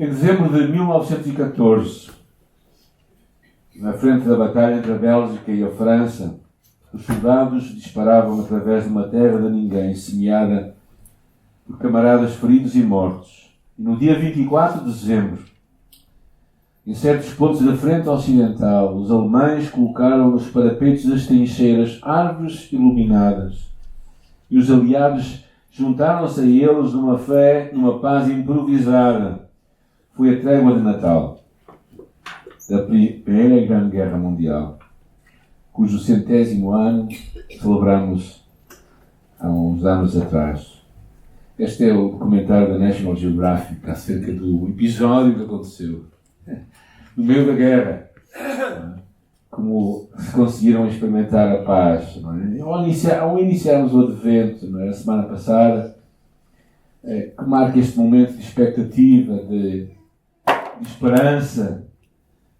Em dezembro de 1914, na frente da batalha entre a Bélgica e a França, os soldados disparavam através de uma terra de ninguém, semeada por camaradas feridos e mortos. E no dia 24 de dezembro, em certos pontos da frente ocidental, os alemães colocaram nos parapetos das trincheiras árvores iluminadas. E os aliados juntaram-se a eles numa fé, numa paz improvisada. Foi a trégua de Natal da Primeira e Grande Guerra Mundial, cujo 100º ano celebramos há uns anos atrás. Este é o documentário da National Geographic acerca do episódio que aconteceu no meio da guerra, como se conseguiram experimentar a paz. Não é? Ao iniciarmos o Advento, não é? A semana passada, que marca este momento de expectativa, de esperança,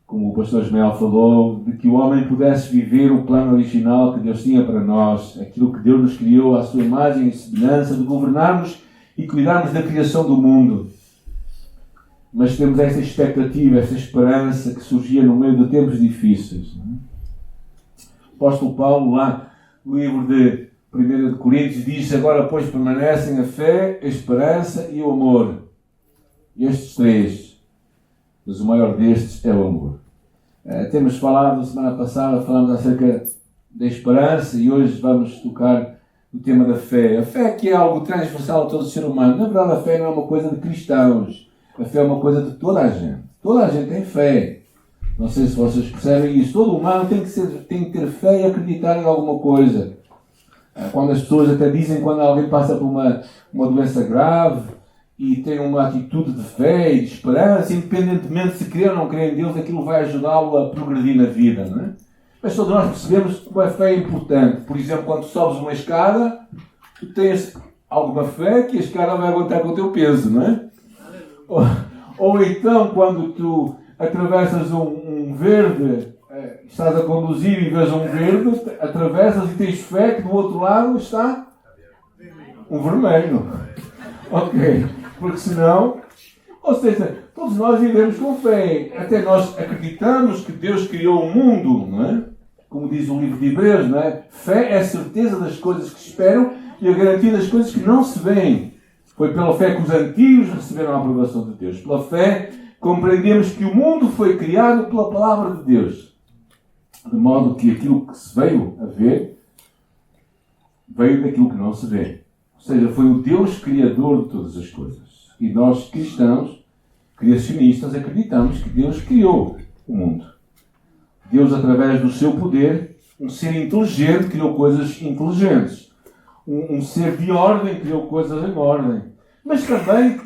como o pastor Ismael falou, de que o homem pudesse viver o plano original que Deus tinha para nós, aquilo que Deus nos criou à sua imagem e semelhança, de governarmos e cuidarmos da criação do mundo. Mas temos esta expectativa, esta esperança que surgia no meio de tempos difíceis. Não é? O apóstolo Paulo, lá no livro de 1 de Coríntios, diz: agora, pois, permanecem a fé, a esperança e o amor. Estes três, mas o maior destes é o amor. Temos falado, semana passada, falamos acerca da esperança e hoje vamos tocar o tema da fé. A fé que é algo transversal a todo ser humano. Na verdade, a fé não é uma coisa de cristãos. A fé é uma coisa de toda a gente. Toda a gente tem fé. Não sei se vocês percebem isso. Todo humano tem que ter fé e acreditar em alguma coisa. Quando as pessoas até dizem, quando alguém passa por uma doença grave e tem uma atitude de fé e de esperança, independentemente se crê ou não crê em Deus, aquilo vai ajudá-lo a progredir na vida, não é? Mas todos nós percebemos que a fé é importante. Por exemplo, quando tu sobes uma escada, tu tens alguma fé que a escada vai aguentar com o teu peso, não é? Ou então, quando tu atravessas um verde, estás a conduzir e vês um verde, atravessas e tens fé que do outro lado está um vermelho. Ok. Porque senão, ou seja, todos nós vivemos com fé. Até nós acreditamos que Deus criou o mundo, não é? Como diz o livro de Hebreus, não é? Fé é a certeza das coisas que se esperam e a garantia das coisas que não se veem. Foi pela fé que os antigos receberam a aprovação de Deus. Pela fé compreendemos que o mundo foi criado pela palavra de Deus. De modo que aquilo que se veio a ver, veio daquilo que não se vê. Ou seja, foi o Deus criador de todas as coisas. E nós, cristãos, criacionistas, acreditamos que Deus criou o mundo. Deus, através do seu poder, um ser inteligente, criou coisas inteligentes. Um ser de ordem, criou coisas em ordem. Mas também,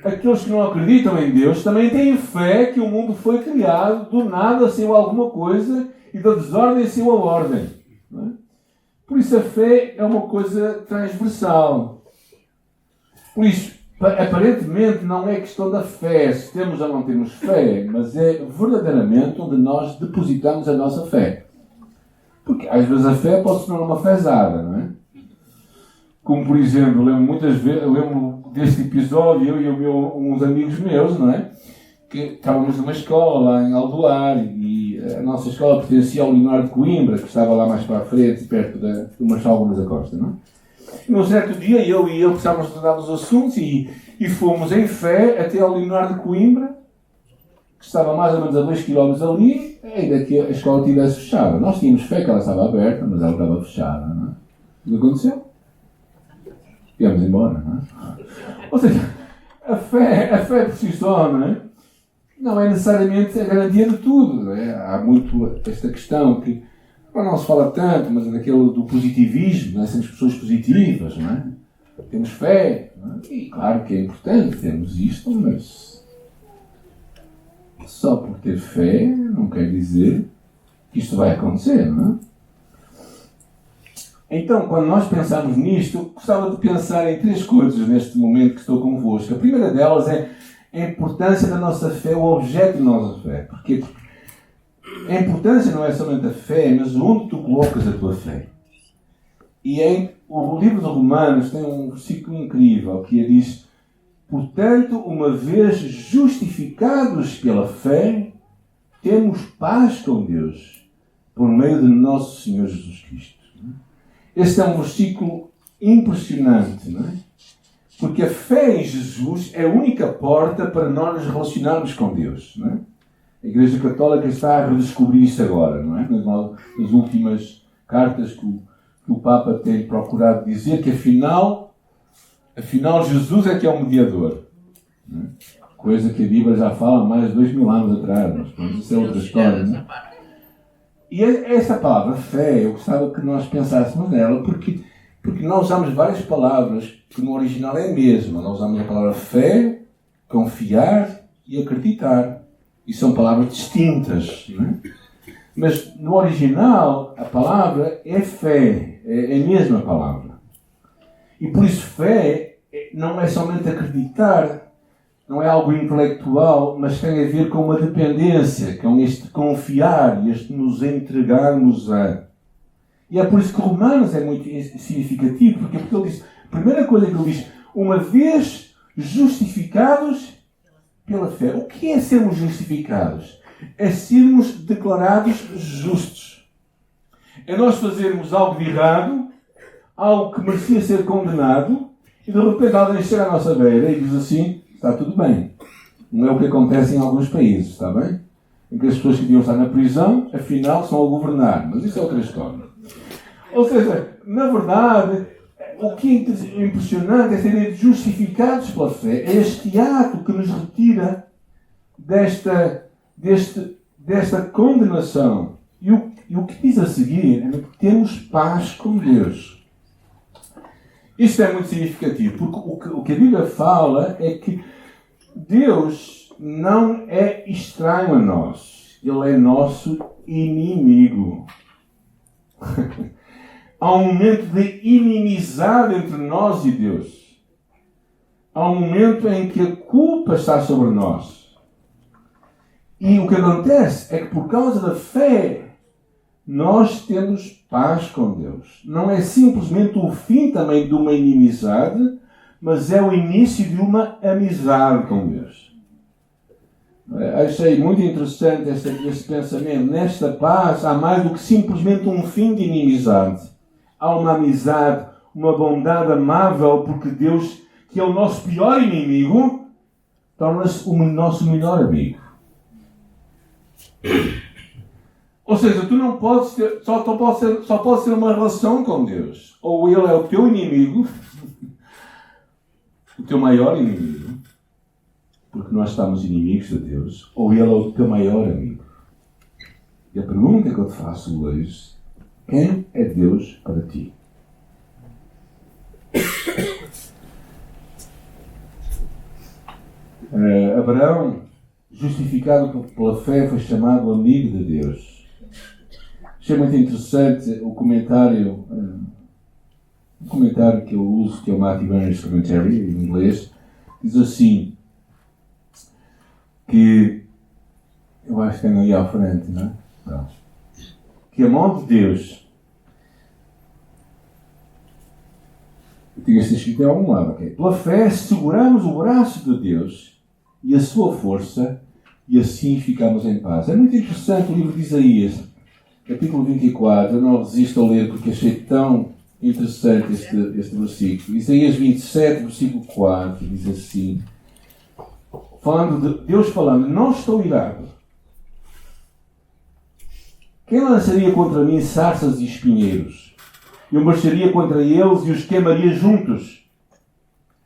aqueles que não acreditam em Deus, também têm fé que o mundo foi criado, do nada saiu alguma coisa, e da desordem saiu a ordem. Não é? Por isso a fé é uma coisa transversal. Por isso, aparentemente não é questão da fé, se temos ou não temos fé, mas é verdadeiramente onde nós depositamos a nossa fé. Porque às vezes a fé pode se tornar uma fezada, não é? Como por exemplo, lembro deste episódio, eu e uns amigos meus, não é? Que estávamos numa escola lá em Aldoar e a nossa escola pertencia ao Leonardo de Coimbra, que estava lá mais para a frente, perto do Marçal Gomes da Costa, não é? E num certo dia, eu e ele estávamos a tratar dos assuntos e fomos em fé até ao Leonardo de Coimbra, que estava mais ou menos a 2 km ali, ainda que a escola estivesse fechada. Nós tínhamos fé que ela estava aberta, mas ela estava fechada, não é? O que aconteceu? Viemos embora, não é? Ou seja, a fé por si só, não é necessariamente a garantia de tudo. Não é? Há muito esta questão que não se fala tanto, mas é daquele do positivismo, não é? Sermos pessoas positivas, não é? Temos fé, não é? E claro que é importante termos isto, mas só por ter fé não quer dizer que isto vai acontecer, não é? Então, quando nós pensamos nisto, gostava de pensar em 3 coisas neste momento que estou convosco. A primeira delas é a importância da nossa fé, o objeto da nossa fé. Porque a importância não é somente a fé, mas onde tu colocas a tua fé. E o livro de Romanos tem um versículo incrível que diz Portanto, uma vez justificados pela fé, temos paz com Deus, por meio de nosso Senhor Jesus Cristo. Este é um versículo impressionante, não é? Porque a fé em Jesus é a única porta para nós nos relacionarmos com Deus, não é? A Igreja Católica está a redescobrir isso agora, não é? Nas últimas cartas que o Papa tem procurado dizer que afinal Jesus é que é o mediador, não é? Coisa que a Bíblia já fala há mais de 2000 anos atrás, mas isso é outra história, não é? E essa palavra fé, eu gostava que nós pensássemos nela, porque nós usamos várias palavras que no original é a mesma. Nós usamos a palavra fé, confiar e acreditar. E são palavras distintas, não é? Mas no original a palavra é fé, é a mesma palavra. E por isso fé não é somente acreditar, não é algo intelectual, mas tem a ver com uma dependência, com este confiar e este nos entregarmos a. E é por isso que Romanos é muito significativo, porque ele diz, a primeira coisa que ele diz, uma vez justificados pela fé. O que é sermos justificados? É sermos declarados justos. É nós fazermos algo de errado, algo que merecia ser condenado, e de repente alguém chega à nossa beira e diz assim, está tudo bem. Não é o que acontece em alguns países, está bem? Em que as pessoas que deviam estar na prisão, afinal, são a governar. Mas isso é outra história. Ou seja, na verdade, o que é impressionante é serem justificados pela fé. É este ato que nos retira desta condenação. E o que diz a seguir é que temos paz com Deus. Isto é muito significativo, porque o que a Bíblia fala é que Deus não é estranho a nós. Ele é nosso inimigo. Há um momento de inimizade entre nós e Deus. Há um momento em que a culpa está sobre nós. E o que acontece é que por causa da fé, nós temos paz com Deus. Não é simplesmente o fim também de uma inimizade, mas é o início de uma amizade com Deus. Achei muito interessante este pensamento. Nesta paz há mais do que simplesmente um fim de inimizade. Há uma amizade, uma bondade amável, porque Deus, que é o nosso pior inimigo, torna-se o nosso melhor amigo. Ou seja, tu não podes ter, só pode ser uma relação com Deus. Ou Ele é o teu inimigo, o teu maior inimigo, porque nós estamos inimigos de Deus, ou Ele é o teu maior amigo. E a pergunta que eu te faço hoje, quem é Deus para ti? Abraão, justificado pela fé, foi chamado amigo de Deus. Achei muito interessante o comentário que eu uso, que é o Matthew Henry's Commentary, em inglês, diz assim, que eu acho que tem aí à frente, não é? Não. Que a mão de Deus, eu tinha este escrito em algum lado, ok? Pela fé seguramos o braço de Deus e a sua força e assim ficamos em paz. É muito interessante o livro de Isaías, capítulo 24, eu não resisto a ler porque achei tão interessante este versículo. Isaías 27, versículo 4, diz assim, Deus falando, não estou irado. Quem lançaria contra mim sarças e espinheiros? Eu marcharia contra eles e os queimaria juntos.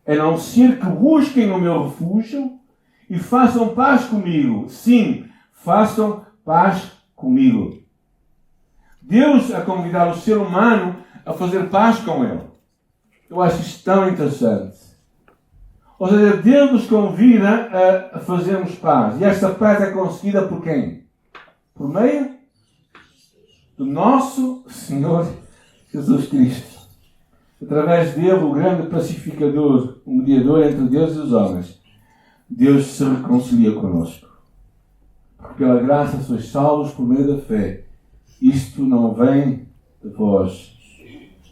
A não ser que busquem o meu refúgio e façam paz comigo. Sim, façam paz comigo. Deus a convidar o ser humano a fazer paz com Ele. Eu acho isto tão interessante. Ou seja, Deus nos convida a fazermos paz. E esta paz é conseguida por quem? Por meio do nosso Senhor Jesus Cristo. Através dele, o grande pacificador, o mediador entre Deus e os homens, Deus se reconcilia connosco. Porque pela graça sois salvos por meio da fé. Isto não vem de vós,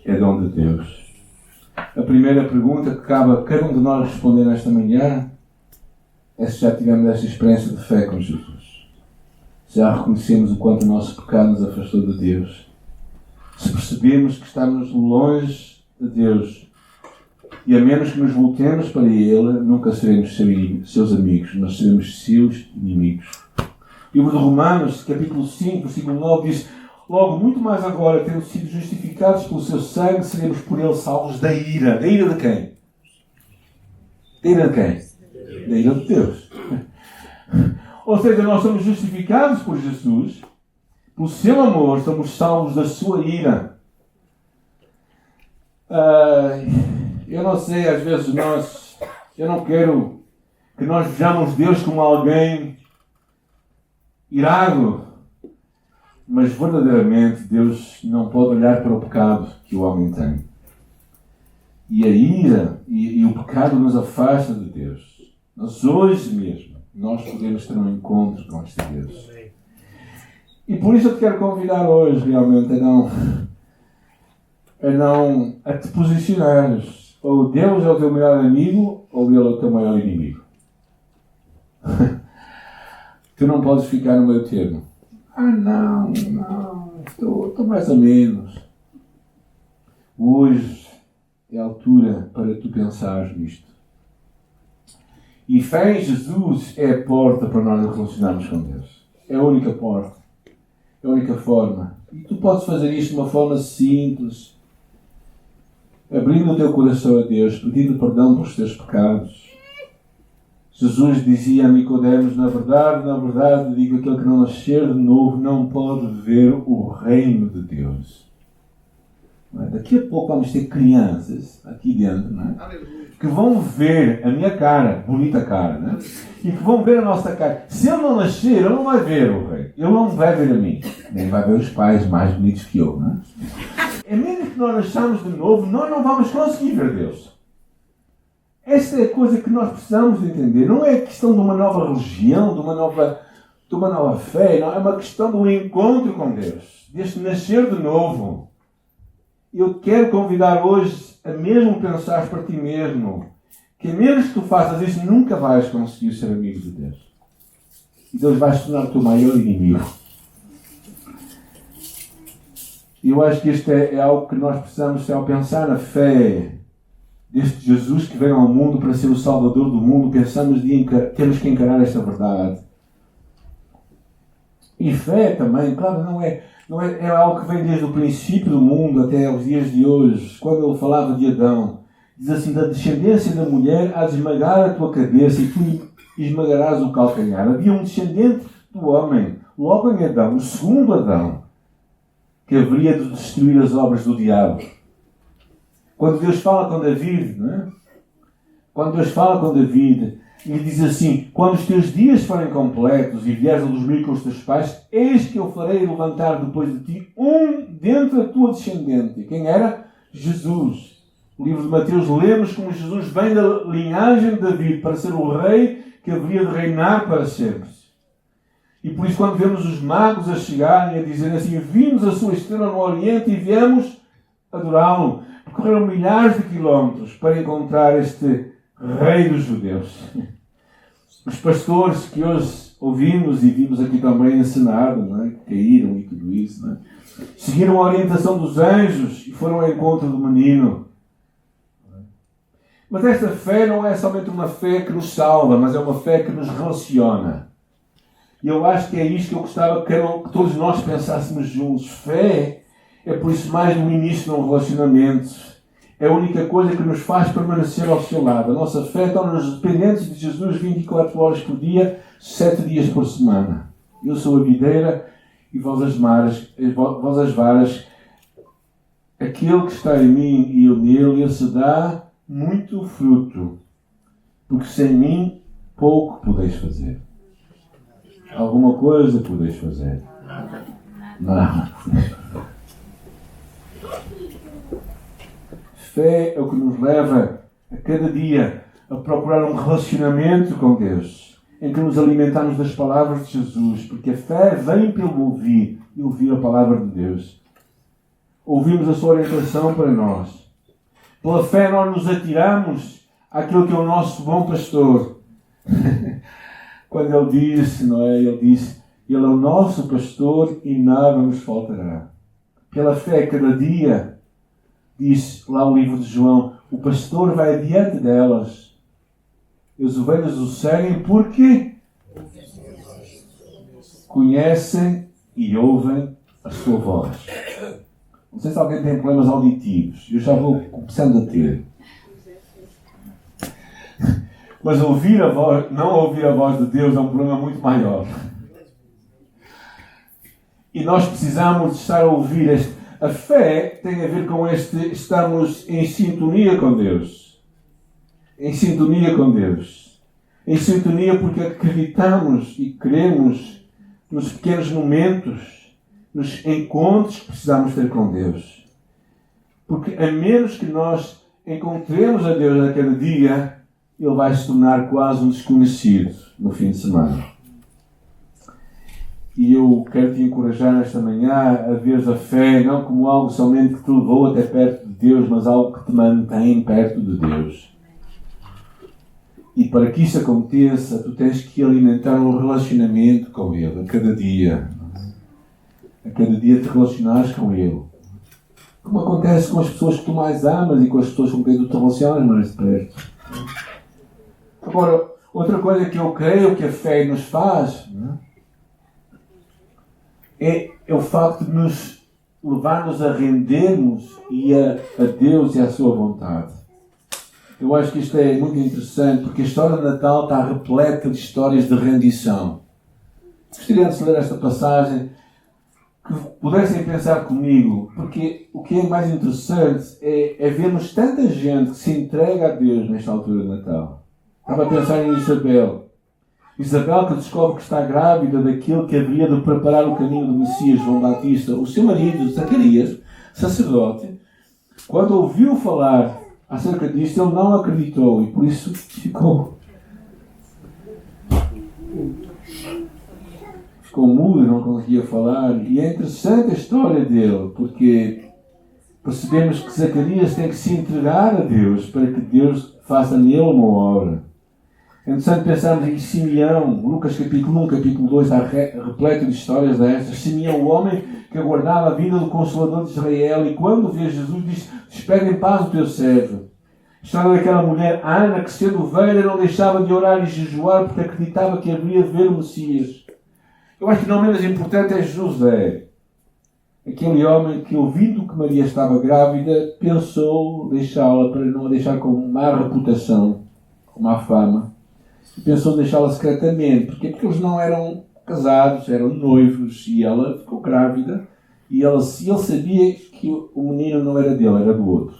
é dom de Deus. A primeira pergunta que cabe a cada um de nós responder nesta manhã é se já tivemos esta experiência de fé com Jesus. Se já reconhecemos o quanto o nosso pecado nos afastou de Deus. Se percebemos que estamos longe de Deus e a menos que nos voltemos para Ele, nunca seremos seus amigos, mas seremos seus inimigos. O livro de Romanos, capítulo 5, versículo 9, diz: logo, muito mais agora, tendo sido justificados pelo seu sangue, seremos por ele salvos da ira. Da ira de quem? Da ira de quem? Da ira de Deus. Ou seja, nós somos justificados por Jesus, pelo seu amor, somos salvos da sua ira. Eu não sei, às vezes eu não quero que nós vejamos Deus como alguém irado, mas verdadeiramente Deus não pode olhar para o pecado que o homem tem. E a ira e o pecado nos afasta de Deus. Mas hoje mesmo nós podemos ter um encontro com este Deus. E por isso eu te quero convidar hoje realmente a te posicionares. Ou Deus é o teu melhor amigo, ou Ele é o teu maior inimigo. Tu não podes ficar no meio termo. Não, estou mais ou menos. Hoje é a altura para tu pensares nisto. E fé em Jesus é a porta para nós nos relacionarmos com Deus. É a única porta. É a única forma. E tu podes fazer isto de uma forma simples. Abrindo o teu coração a Deus, pedindo perdão pelos teus pecados. Jesus dizia a Nicodemos: na verdade, digo, aquele que não nascer de novo não pode ver o reino de Deus. Daqui a pouco vamos ter crianças aqui dentro, não é? Que vão ver a minha cara, bonita cara, não é? E que vão ver a nossa cara. Se ele não nascer, ele não vai ver o rei. Ele não vai ver a mim. Nem vai ver os pais mais bonitos que eu, não é? É mesmo que nós nasçamos de novo, nós não vamos conseguir ver Deus. Esta é a coisa que nós precisamos de entender. Não é questão de uma nova religião, de uma nova fé. Não, é uma questão do encontro com Deus. Deste nascer de novo. Eu quero convidar hoje a mesmo pensar para ti mesmo que a menos que tu faças isso, nunca vais conseguir ser amigo de Deus. E Deus vai se tornar o teu maior inimigo. E eu acho que isto é algo que nós precisamos, ao pensar na fé deste Jesus que veio ao mundo para ser o Salvador do mundo, temos que encarar esta verdade. E fé também, claro, não é algo que vem desde o princípio do mundo até aos dias de hoje. Quando ele falava de Adão, diz assim: da descendência da mulher há de esmagar a tua cabeça e tu esmagarás o calcanhar. Havia um descendente do homem, logo em Adão, o segundo Adão, que haveria de destruir as obras do diabo. Quando Deus fala com David, não é? Quando Deus fala com David, ele diz assim: quando os teus dias forem completos e vieres a dormir com os teus pais, eis que eu farei levantar depois de ti um dentre a tua descendente. Quem era? Jesus. No livro de Mateus lemos como Jesus vem da linhagem de David para ser o rei que haveria de reinar para sempre. E por isso, quando vemos os magos a chegarem e a dizerem assim: vimos a sua estrela no Oriente e viemos adorá-lo. Percorreram milhares de quilómetros para encontrar este rei dos judeus. Os pastores que hoje ouvimos e vimos aqui também encenado, não é? Que caíram e tudo isso, não é? Seguiram a orientação dos anjos e foram ao encontro do menino. Mas esta fé não é somente uma fé que nos salva, mas é uma fé que nos relaciona. E eu acho que é isto que eu gostava que todos nós pensássemos juntos. Fé é por isso mais um início de um relacionamento. É a única coisa que nos faz permanecer ao seu lado. A nossa fé torna-nos dependentes de Jesus 24 horas por dia, 7 dias por semana. Eu sou a videira e vós as varas. Aquele que está em mim e eu nele, esse dá muito fruto. Porque sem mim pouco podeis fazer. Alguma coisa podeis fazer? Não. Fé é o que nos leva a cada dia a procurar um relacionamento com Deus, em que nos alimentamos das palavras de Jesus, porque a fé vem pelo ouvir e ouvir a palavra de Deus. Ouvimos a sua orientação para nós. Pela fé nós nos atiramos àquilo que é o nosso bom pastor. Quando ele disse, não é? Ele disse, ele é o nosso pastor e nada nos faltará. Pela fé, cada dia, diz lá o livro de João, o pastor vai adiante delas. E as ovelhas o seguem porque conhecem e ouvem a sua voz. Não sei se alguém tem problemas auditivos. Eu já vou começando a ter. Mas ouvir a voz, não ouvir a voz de Deus é um problema muito maior. E nós precisamos de estar a ouvir este. A fé tem a ver com estamos em sintonia com Deus. Em sintonia com Deus. Em sintonia porque acreditamos e queremos nos pequenos momentos, nos encontros que precisamos ter com Deus. Porque a menos que nós encontremos a Deus a cada dia, Ele vai se tornar quase um desconhecido no fim de semana. E eu quero te encorajar nesta manhã a ver a fé não como algo somente que te levou até perto de Deus, mas algo que te mantém perto de Deus. E para que isso aconteça, tu tens que alimentar um relacionamento com Ele, a cada dia. A cada dia te relacionares com Ele. Como acontece com as pessoas que tu mais amas e com as pessoas com quem tu te relacionas mais de perto. Agora, outra coisa que eu creio que a fé nos faz é o facto de nos levar-nos a rendermos a Deus e à sua vontade. Eu acho que isto é muito interessante porque a história de Natal está repleta de histórias de rendição. Gostaria de ler esta passagem que pudessem pensar comigo, porque o que é mais interessante é vermos tanta gente que se entrega a Deus nesta altura de Natal. Estava a pensar em Isabel. Isabel que descobre que está grávida daquele que haveria de preparar o caminho do Messias, João Batista. O seu marido, Zacarias, sacerdote, quando ouviu falar acerca disto, ele não acreditou e por isso ficou mudo e não conseguia falar. E é interessante a história dele, porque percebemos que Zacarias tem que se entregar a Deus para que Deus faça nele uma obra. É interessante pensarmos em Simeão. Lucas capítulo 1, capítulo 2 está repleto de histórias destas. Simeão, o homem que aguardava a vinda do Consolador de Israel, e quando vê Jesus diz, despede em paz o teu servo. A história daquela mulher, Ana, que sendo ovelha não deixava de orar e jejuar porque acreditava que haveria de ver o Messias. Eu acho que não menos importante é José. Aquele homem que, ouvindo que Maria estava grávida, pensou deixá-la para não a deixar com má reputação, com má fama. E pensou deixá-la secretamente. Porquê? Porque eles não eram casados, eram noivos, e ela ficou grávida. E ele sabia que o menino não era dele, era do outro.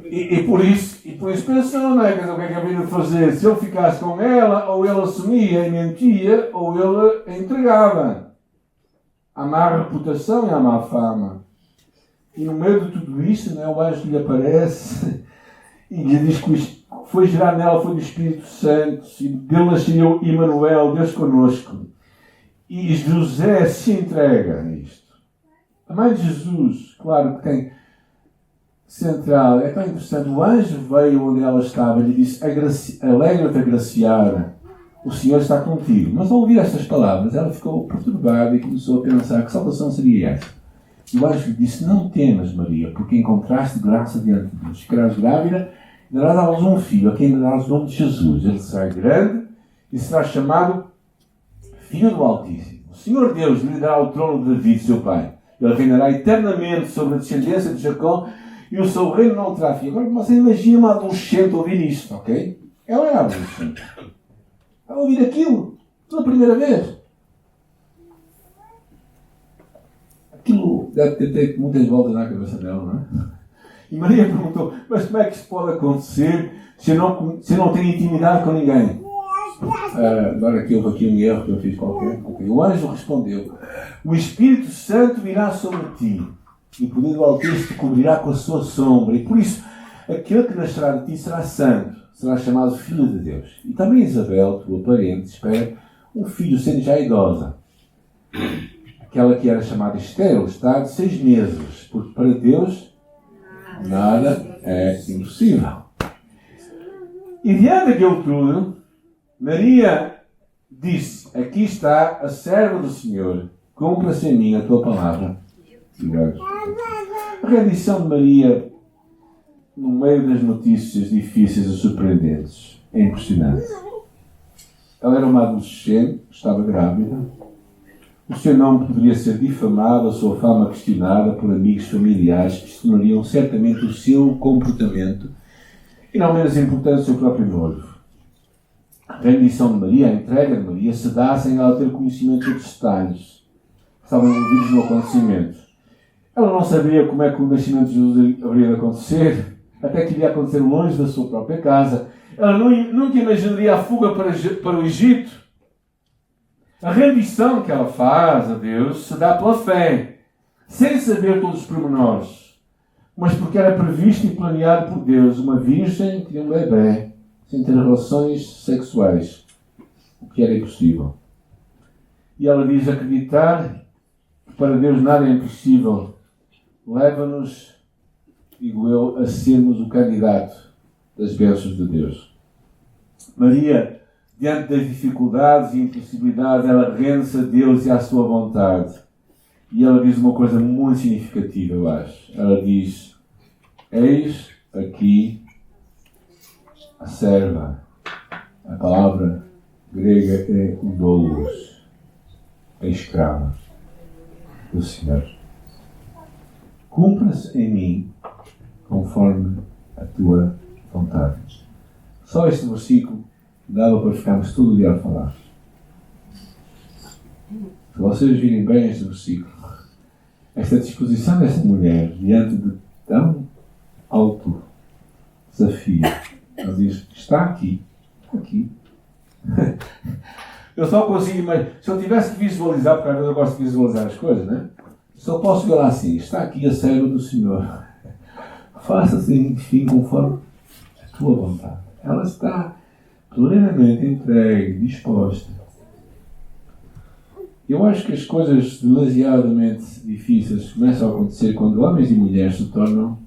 E por isso pensou, não é? O que é que havia de fazer? Se ele ficasse com ela, ou ele assumia e mentia, ou ele a entregava. A má reputação e a má fama. E no meio de tudo isto, não é? O anjo lhe aparece e lhe diz que foi gerar nela foi do Espírito Santo, e dele nasceu Emanuel, Deus connosco. E José se entrega a isto. A mãe de Jesus, claro que tem central, é tão interessante. O anjo veio onde ela estava e lhe disse, alegra-te, agraciada, o Senhor está contigo. Mas ao ouvir estas palavras, ela ficou perturbada e começou a pensar que salvação seria essa. E o anjo lhe disse, não temas, Maria, porque encontraste graça diante de Deus. Ficarás grávida e darás à luz um filho, a quem darás o nome de Jesus. Ele será grande e será chamado Filho do Altíssimo. O Senhor Deus lhe dará o trono de David, seu pai. Ele reinará eternamente sobre a descendência de Jacó e o seu reino não terá fim. Agora você imagina uma adolescente ouvir isto, ok? Ela era adolescente. Ela ouvir aquilo pela primeira vez. Aquilo deve ter muitas voltas na cabeça dela, não é? E Maria perguntou, mas como é que isso pode acontecer se eu não tenho intimidade com ninguém? Agora aqui houve aqui um erro que eu fiz qualquer. Okay. O anjo respondeu, o Espírito Santo virá sobre ti e o poder do Altíssimo te cobrirá com a sua sombra. E por isso, aquele que nascerá de ti será santo, será chamado Filho de Deus. E também Isabel, tua parente, espera um filho, sendo já idosa. aquela que era chamada estéril, está de 6 meses, porque para Deus nada é impossível. E diante daquilo tudo, Maria disse: aqui está a serva do Senhor, cumpra-se em mim a tua palavra. A rendição de Maria no meio das notícias difíceis e surpreendentes é impressionante. Ela era uma adolescente, estava grávida. O seu nome poderia ser difamado, a sua fama questionada por amigos familiares que questionariam certamente o seu comportamento e, não menos importante, o seu próprio noivo. A rendição de Maria, a entrega de Maria, se dá sem ela ter conhecimento dos detalhes que estavam envolvidos no acontecimento. Ela não sabia como é que o nascimento de Jesus haveria de acontecer, até que iria acontecer longe da sua própria casa. Ela nunca imaginaria a fuga para o Egito. A rendição que ela faz a Deus se dá pela fé, sem saber todos os pormenores, mas porque era previsto e planeado por Deus uma virgem que um bebê, sem ter relações sexuais, o que era impossível. E ela diz: acreditar que para Deus nada é impossível leva-nos, digo eu, a sermos o candidato das bênçãos de Deus. Maria, diante das dificuldades e impossibilidades, ela rende-se a Deus e à sua vontade. E ela diz uma coisa muito significativa, eu acho. Ela diz: eis aqui a serva. A palavra grega é o doulos, a escrava do Senhor. Cumpra-se em mim conforme a tua vontade. Só este versículo dava para ficarmos todo o dia a falar. Se vocês virem bem este versículo, esta disposição desta mulher diante de tão alto desafio, ela diz: está aqui. Eu só consigo imaginar. Se eu tivesse que visualizar, porque às vezes eu gosto de visualizar as coisas, né? Só posso ver lá assim: está aqui a serva do Senhor. Faça-se, enfim, conforme a tua vontade. Ela está plenamente entregue, disposta. Eu acho que as coisas demasiadamente difíceis começam a acontecer quando homens e mulheres se tornam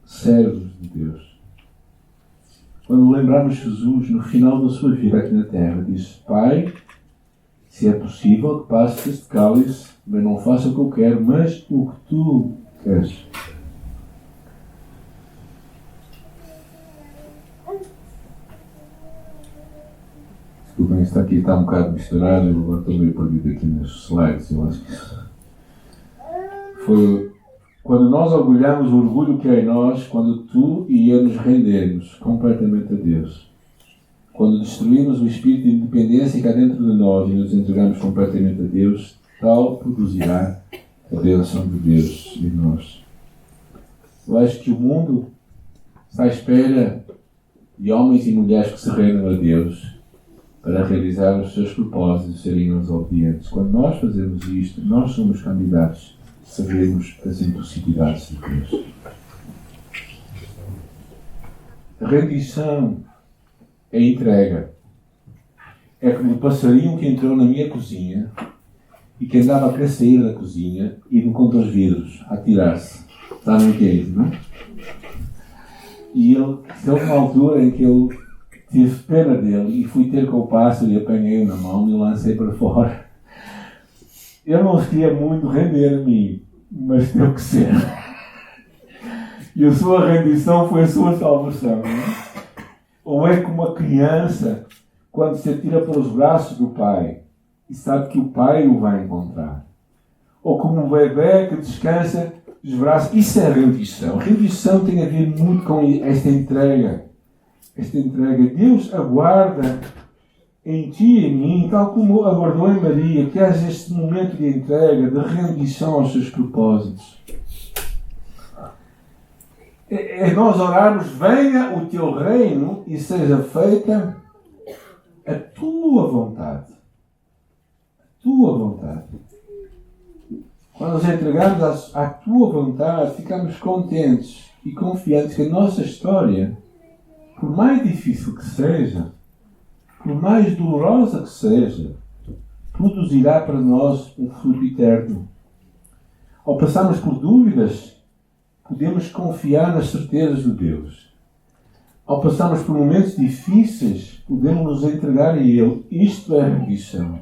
servos de Deus. Quando lembrarmos Jesus no final da sua vida aqui na terra, diz: Pai, se é possível que passe este cálice, mas não faça o que eu quero, mas o que tu queres. Desculpem, isto aqui está um bocado misturado, eu agora estou meio perdido aqui nos slides. Eu acho que foi quando nós orgulhamos o orgulho que é em nós, quando tu e eu nos rendermos completamente a Deus. Quando destruímos o espírito de independência que há dentro de nós e nos entregamos completamente a Deus, tal produzirá a bênção de Deus em nós. Eu acho que o mundo está à espera de homens e mulheres que se rendam a Deus para realizar os seus propósitos e serem uns obedientes. Quando nós fazemos isto, nós somos candidatos a sabermos as impossibilidades de Deus. A rendição é entrega. É como o passarinho que entrou na minha cozinha e que andava a querer sair da cozinha e me contra os vidros, a atirar-se. Sabem o que é isso, não é? E ele, houve uma altura em que eu tive pena dele e fui ter com o pássaro e apanhei-o na mão e o lancei para fora. Eu não queria muito render a mim, mas teve que ser. E a sua rendição foi a sua salvação, não é? Ou é como uma criança quando se atira para os braços do pai e sabe que o pai o vai encontrar. Ou como um bebê que descansa dos braços. Isso é rendição. Rendição tem a ver muito com esta entrega. Esta entrega. Deus aguarda em ti e em mim, tal como aguardou em Maria, que haja este momento de entrega, de rendição aos seus propósitos. É nós orarmos: venha o teu reino e seja feita a tua vontade. A tua vontade. Quando nos entregamos à tua vontade, ficamos contentes e confiantes que a nossa história, por mais difícil que seja, por mais dolorosa que seja, produzirá para nós um fruto eterno. Ao passarmos por dúvidas, podemos confiar nas certezas de Deus. Ao passarmos por momentos difíceis, podemos nos entregar a Ele. Isto é rendição.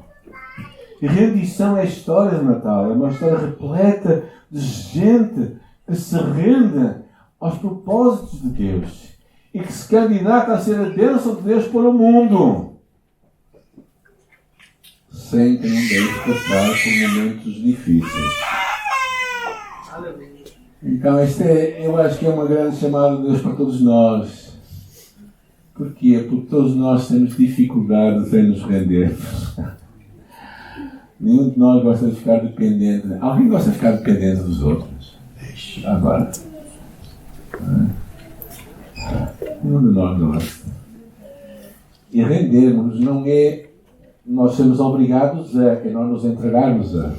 E rendição é a história de Natal. É uma história repleta de gente que se rende aos propósitos de Deus e que se candidata a ser a bênção de Deus para o mundo, sem que não deixe passar por momentos difíceis. Então, eu acho que é uma grande chamada de Deus para todos nós. Porquê? Porque todos nós temos dificuldades em nos render. Nenhum de nós gosta de ficar dependente. Alguém gosta de ficar dependente dos outros? Agora. Nenhum de nós gosta. E rendermos não é nós sermos obrigados a, é nós nos entregarmos a.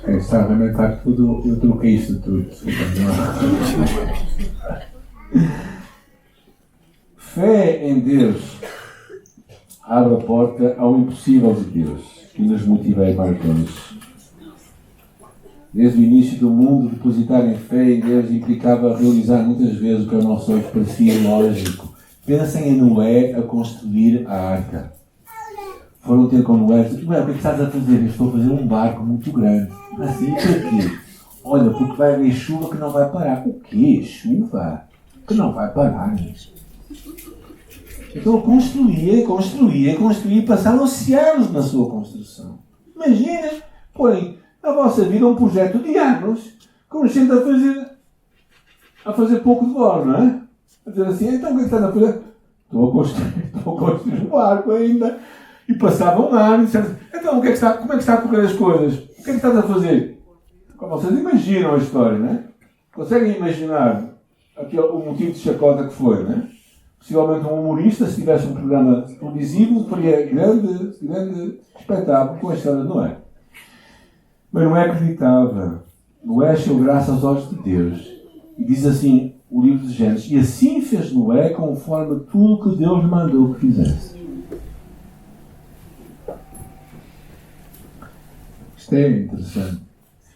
Quem sabe aumentar tudo, eu troquei isto tudo. Fé em Deus abre a porta ao impossível de Deus, que nos motiva a ir mais longe. Desde o início do mundo, depositar em fé em Deus implicava realizar muitas vezes o que ao nosso olho parecia lógico. Pensem em Noé a construir a arca. Foram ter com Noé e disseram: o que é que estás a fazer? Eu estou a fazer um barco muito grande. Assim, por quê? Olha, porque vai haver chuva que não vai parar. O quê? Chuva? Que não vai parar. Então construía, passaram oceanos na sua construção. Imagina, porém, na vossa vida um projeto de anos, com gente a fazer pouco de vós, não é? A dizer assim: então o que é que estás a fazer? Estou a construir um barco ainda. E passava um ano e disseram: então como é que está a correr as coisas? O que é que estás a fazer? Como vocês imaginam a história, não é? Conseguem imaginar o motivo de chacota que foi, não é? Possivelmente um humorista, se tivesse um programa televisivo, faria grande espetáculo com a história de Noé. Mas Noé acreditava. Noé achou graça aos olhos de Deus. E diz assim o livro de Gênesis: e assim fez Noé conforme tudo que Deus lhe mandou que fizesse. Isto é interessante.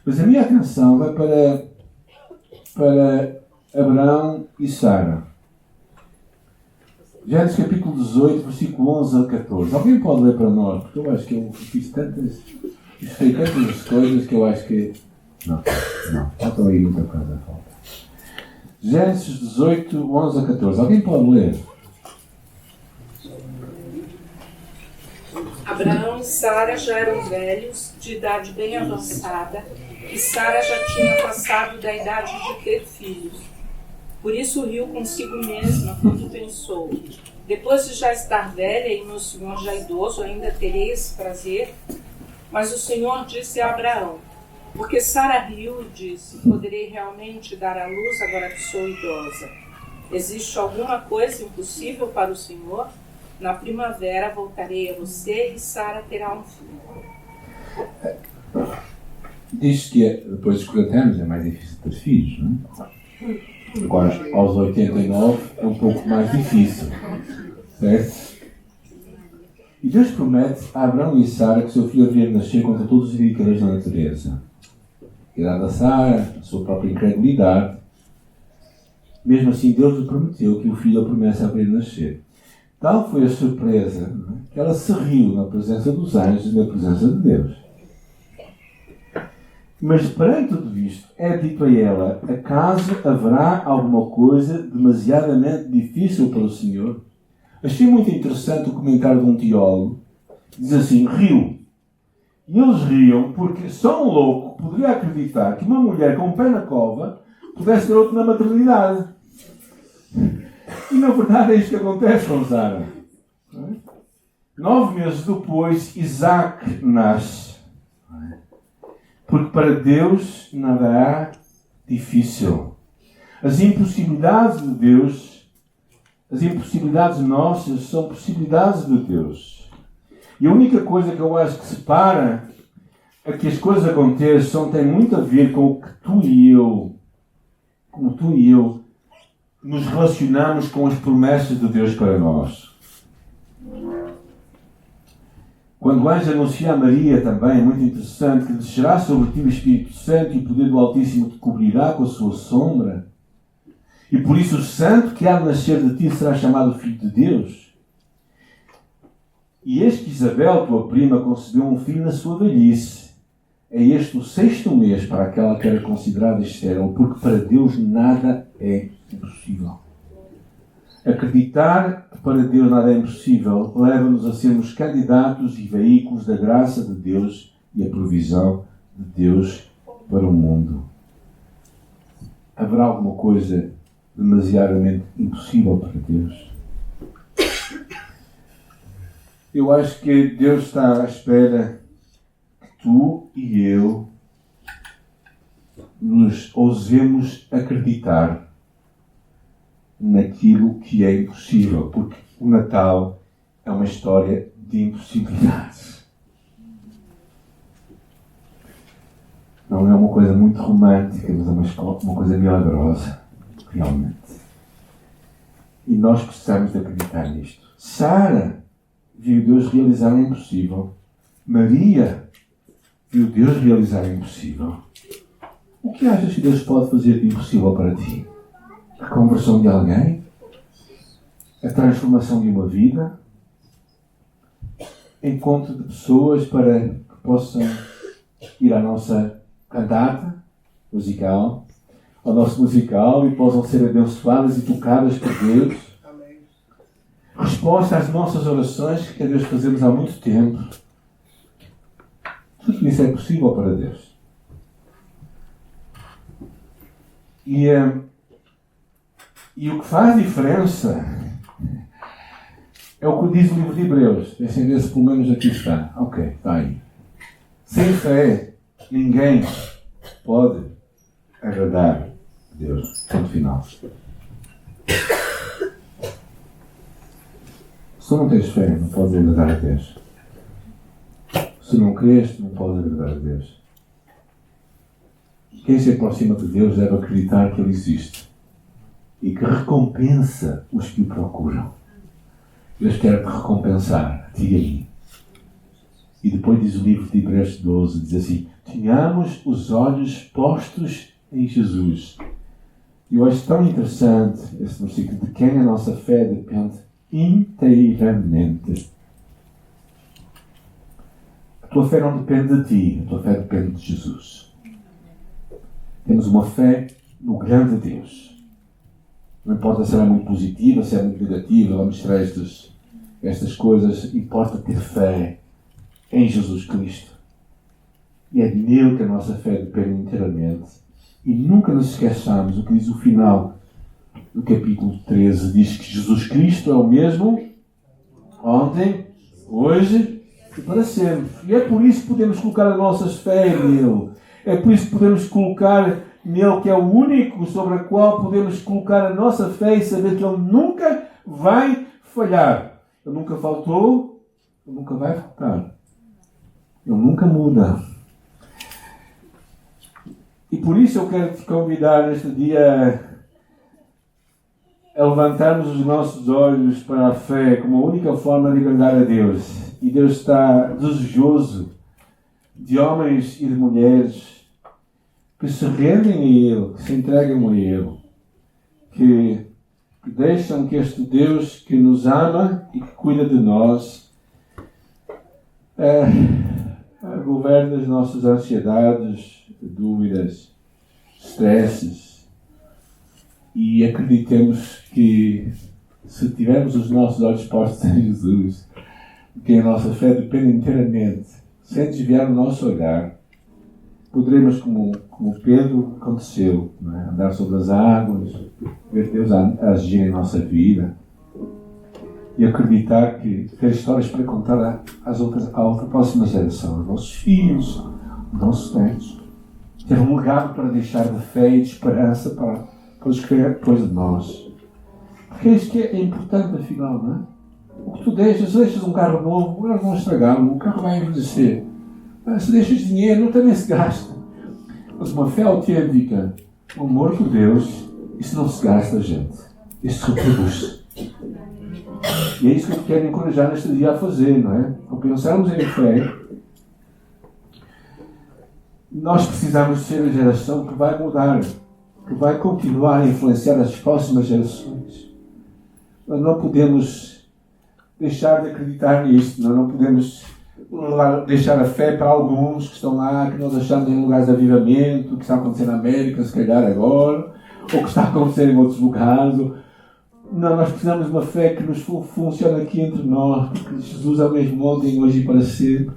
Mas a minha atenção vai para Abraão e Sara. Gênesis capítulo 18, versículo 11 a 14. Alguém pode ler para nós? Porque eu acho que eu fiz tantas coisas que eu acho que... Não. Falta aí muita coisa. Gênesis 18, 11 a 14. Alguém pode ler? Abraão e Sara já eram velhos, de idade bem avançada, e Sara já tinha passado da idade de ter filhos. Por isso riu consigo mesma quando pensou: depois de já estar velha e meu senhor já idoso, ainda terei esse prazer? Mas o Senhor disse a Abraão: porque Sara riu e disse: poderei realmente dar à luz agora que sou idosa? Existe alguma coisa impossível para o Senhor? Na primavera voltarei a você e Sara terá um filho. Diz que depois dos 40 anos é mais difícil ter filhos, não é? Agora, aos 89 é um pouco mais difícil. Certo? E Deus promete a Abraão e Sara que seu filho haveria de nascer contra todos os indicadores da natureza. E dada a Sara, a sua própria incredulidade, mesmo assim Deus lhe prometeu que o filho da promessa haveria de nascer. Tal foi a surpresa, não é? Que ela se riu na presença dos anjos e na presença de Deus. Mas perante tudo isto, é dito a ela: acaso haverá alguma coisa demasiadamente difícil para o Senhor? Achei muito interessante o comentário de um teólogo. Diz assim: riu. E eles riam porque só um louco poderia acreditar que uma mulher com um pé na cova pudesse ter outro na maternidade. E na verdade é isto que acontece com Sara. 9 meses depois, Isaac nasce. Porque para Deus nada há difícil. As impossibilidades de Deus, as impossibilidades nossas, são possibilidades de Deus. E a única coisa que eu acho que separa a que as coisas aconteçam tem muito a ver com o que tu e eu, como tu e eu, nos relacionamos com as promessas de Deus para nós. Quando o anjo anuncia a Maria também, é muito interessante, que descerá sobre ti o Espírito Santo e o poder do Altíssimo te cobrirá com a sua sombra. E por isso o santo que há de nascer de ti será chamado Filho de Deus. E eis que Isabel, tua prima, concebeu um filho na sua velhice. É este o 6º mês para aquela que era considerada estéril, porque para Deus nada é impossível. Acreditar que para Deus nada é impossível leva-nos a sermos candidatos e veículos da graça de Deus e a provisão de Deus para o mundo. Haverá alguma coisa demasiadamente impossível para Deus? Eu acho que Deus está à espera que tu e eu nos ousemos acreditar naquilo que é impossível, porque o Natal é uma história de impossibilidades. Não é uma coisa muito romântica, mas é uma coisa milagrosa, realmente. E nós precisamos de acreditar nisto. Sara viu Deus realizar o impossível. Maria viu Deus realizar o impossível. O que achas que Deus pode fazer de impossível para ti? A conversão de alguém? A transformação de uma vida? Encontro de pessoas para que possam ir à nossa cantata musical, ao nosso musical, e possam ser abençoadas e tocadas por Deus. Resposta às nossas orações que a Deus fazemos há muito tempo. Tudo isso é possível para Deus. E o que faz diferença é o que diz o livro de Hebreus. Deixem ver se pelo menos aqui está. Ok, está aí. Sem fé, ninguém pode agradar a Deus. Ponto final. Se tu não tens fé, não podes agradar a Deus. Se não crês, não podes agradar a Deus. Quem se aproxima de Deus deve acreditar que Ele existe e que recompensa os que o procuram. Deus quer te recompensar, a ti e a mim. E depois diz o livro de Hebreus 12, diz assim: tenhamos os olhos postos em Jesus. E eu acho tão interessante esse versículo, de quem a nossa fé depende inteiramente. A tua fé não depende de ti, a tua fé depende de Jesus. Temos uma fé no grande Deus. Não importa se ela é muito positiva, se é muito negativa, vamos tirar estas coisas. Importa ter fé em Jesus Cristo. E é nele que a nossa fé depende inteiramente. E nunca nos esqueçamos o que diz o final do capítulo 13. Diz que Jesus Cristo é o mesmo ontem, hoje e para sempre. E é por isso que podemos colocar a nossa fé nele. É por isso que podemos colocar nele, que é o único sobre o qual podemos colocar a nossa fé e saber que ele nunca vai falhar. Ele nunca faltou, ele nunca vai faltar. Ele nunca muda. E por isso eu quero te convidar neste dia a levantarmos os nossos olhos para a fé como a única forma de agradar a Deus. E Deus está desejoso de homens e de mulheres que se rendem a Ele, que se entregam a Ele, que deixam que este Deus que nos ama e que cuida de nós governe as nossas ansiedades, dúvidas, stresses, e acreditemos que se tivermos os nossos olhos postos em Jesus, que a nossa fé depende inteiramente, sem desviar o nosso olhar, poderemos, como Pedro aconteceu, não é? Andar sobre as águas, ver Deus a agir em nossa vida e acreditar que ter histórias para contar à outra próxima geração, aos nossos filhos, aos nossos netos, ter um legado para deixar de fé e de esperança para os que vêm depois de nós. Porque é isto que é importante, afinal, não é? O que tu deixas um carro novo, eles vão estragá-lo, o carro vai envelhecer. Se deixas dinheiro, também se gasta. Mas uma fé autêntica, um amor por Deus, isso não se gasta, gente. Este reproduz-se. E é isso que eu quero encorajar neste dia a fazer, não é? Ao pensarmos em fé, nós precisamos ser a geração que vai mudar, que vai continuar a influenciar as próximas gerações. Nós não podemos deixar de acreditar nisto, nós não podemos deixar a fé para alguns que estão lá, que nós achamos em lugares de avivamento, que está acontecendo na América, se calhar agora, ou que está acontecendo em outros lugares. Não, nós precisamos de uma fé que nos funcione aqui entre nós, porque Jesus é o mesmo ontem, hoje e para sempre.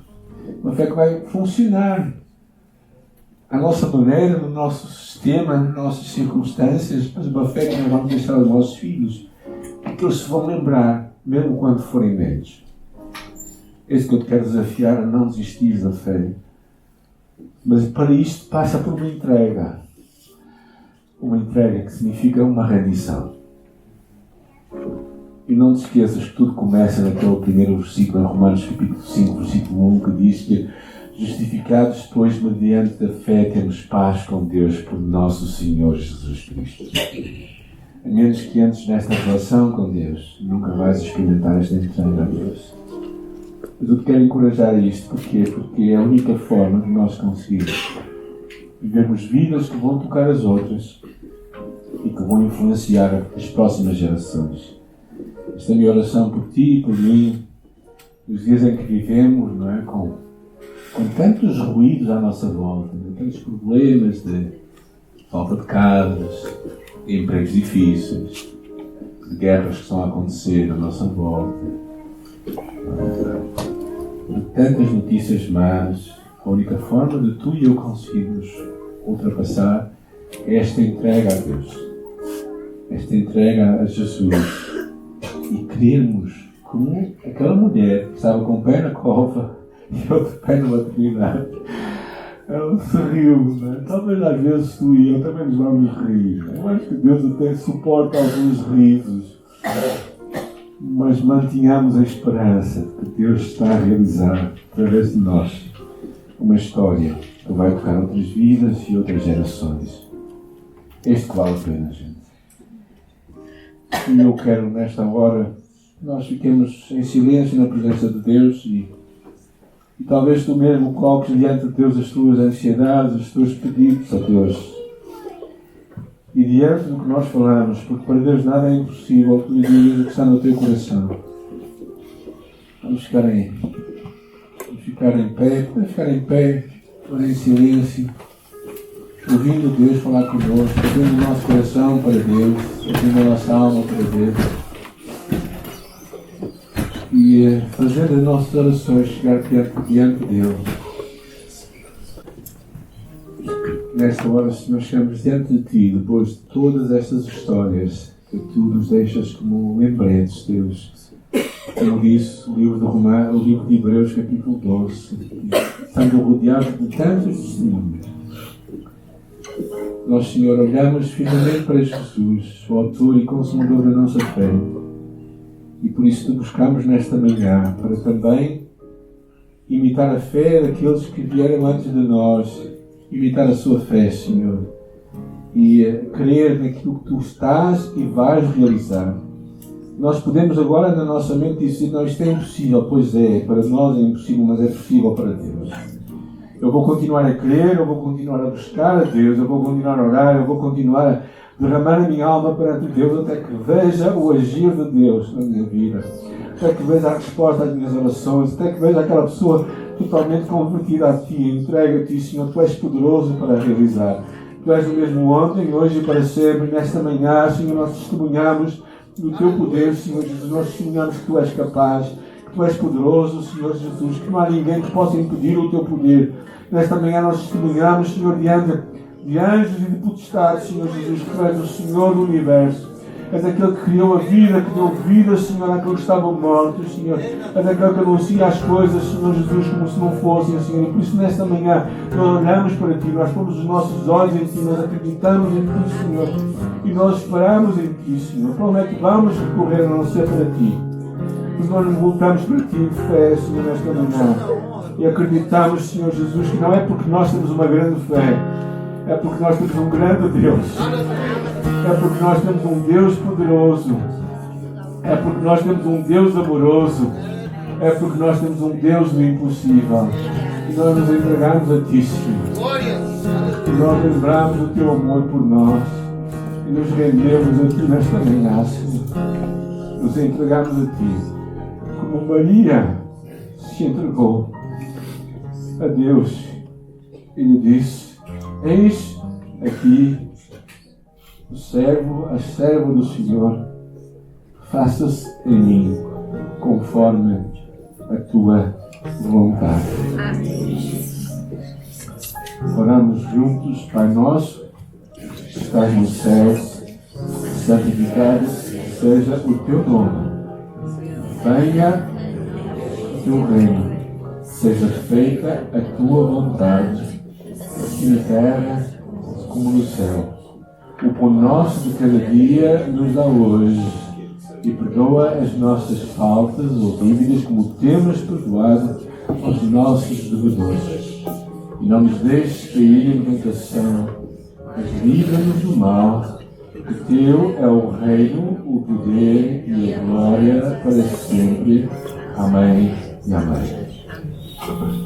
Uma fé que vai funcionar à nossa maneira, no nosso sistema, nas nossas circunstâncias, mas uma fé que nós vamos deixar aos nossos filhos, que eles se vão lembrar, mesmo quando forem velhos. É isso que eu te quero desafiar, a não desistir da fé. Mas para isto passa por uma entrega. Uma entrega que significa uma rendição. E não te esqueças que tudo começa naquele primeiro versículo, em Romanos capítulo 5, versículo 1, que diz que justificados, pois, mediante a fé, temos paz com Deus por nosso Senhor Jesus Cristo. A menos que entres nesta relação com Deus, nunca vais experimentar esta entrega a Deus. Mas eu te quero encorajar a isto. Porquê? Porque é a única forma de nós conseguirmos vivermos vidas que vão tocar as outras e que vão influenciar as próximas gerações. Esta é a minha oração por ti e por mim, nos dias em que vivemos, não é? Com tantos ruídos à nossa volta, tantos problemas de falta de casas, de empregos difíceis, de guerras que estão a acontecer à nossa volta, de tantas notícias más. A única forma de tu e eu conseguirmos ultrapassar é esta entrega a Deus, esta entrega a Jesus, e querermos, como aquela mulher que estava com um pé na cova e outro pé na maternidade. Ela se riu, né? Talvez às vezes tu e eu também nos vamos rir. Eu acho que Deus até suporta alguns risos, mas mantenhamos a esperança de que Deus está a realizar, através de nós, uma história que vai tocar outras vidas e outras gerações. Este que vale a pena, gente. E eu quero, nesta hora, que nós fiquemos em silêncio na presença de Deus e talvez tu mesmo coloques diante de Deus as tuas ansiedades, os teus pedidos a Deus. E diante do que nós falamos, porque para Deus nada é impossível, tu lhe digas o que está no teu coração. Vamos ficar em pé, podemos ficar em pé, em silêncio, ouvindo Deus falar connosco, abrindo o nosso coração para Deus, abrindo a nossa alma para Deus. E fazendo as nossas orações chegar diante dele. Nesta hora, Senhor, chegamos diante de Ti, depois de todas estas histórias que Tu nos deixas como lembretes, Deus. Como disse o livro de Hebreus, capítulo 12, estando rodeados de tantos testemunhos. Nós, Senhor, olhamos finalmente para Jesus, o autor e consumador da nossa fé. E por isso te buscamos nesta manhã, para também imitar a fé daqueles que vieram antes de nós, imitar a sua fé, Senhor, e crer naquilo que Tu estás e vais realizar. Nós podemos agora na nossa mente dizer, não, isto é impossível. Pois é, para nós é impossível, mas é possível para Deus. Eu vou continuar a crer, eu vou continuar a buscar a Deus, eu vou continuar a orar, eu vou continuar a derramar a minha alma perante Deus até que veja o agir de Deus na minha vida, até que veja a resposta às minhas orações, até que veja aquela pessoa totalmente convertida a Ti, entregue a Ti, Senhor. Tu és poderoso para realizar. Tu és o mesmo ontem, hoje e para sempre. Nesta manhã, Senhor, nós testemunhamos do Teu poder, Senhor Jesus. Nós testemunhamos que Tu és capaz, que Tu és poderoso, Senhor Jesus, que não há ninguém que possa impedir o Teu poder. Nesta manhã nós testemunhamos, Senhor, diante de anjos e de potestades, Senhor Jesus, que Tu és o Senhor do Universo. És aquele que criou a vida, que deu vida, Senhor, àqueles que estavam mortos, Senhor. És aquele que anuncia as coisas, Senhor Jesus, como se não fossem, Senhor. E por isso, nesta manhã, nós olhamos para Ti, nós pomos os nossos olhos em Ti, nós acreditamos em Ti, Senhor. E nós esperamos em Ti, Senhor. Para onde é que vamos recorrer a não ser para Ti? Porque nós nos voltamos para Ti em fé, Senhor, nesta manhã. E acreditamos, Senhor Jesus, que não é porque nós temos uma grande fé, é porque nós temos um grande Deus. É porque nós temos um Deus poderoso. É porque nós temos um Deus amoroso. É porque nós temos um Deus do impossível. E nós nos entregamos a Ti, Senhor. E nós lembramos o Teu amor por nós. E nos rendemos a Ti nesta manhã, Senhor. Nos entregamos a Ti. Como Maria se entregou a Deus e lhe disse: eis aqui o servo, a serva do Senhor, faça-se em mim conforme a tua vontade. Oramos juntos. Pai nosso, que estás no céu, santificado seja o teu nome. Venha o teu reino, seja feita a tua vontade, aqui na terra como no céu. O pão nosso de cada dia nos dá hoje, e perdoa as nossas faltas ou dívidas como temos perdoado aos nossos devedores. E não nos deixes cair em tentação, mas livra-nos do mal, que teu é o reino, o poder e a glória para sempre. Amém e amém.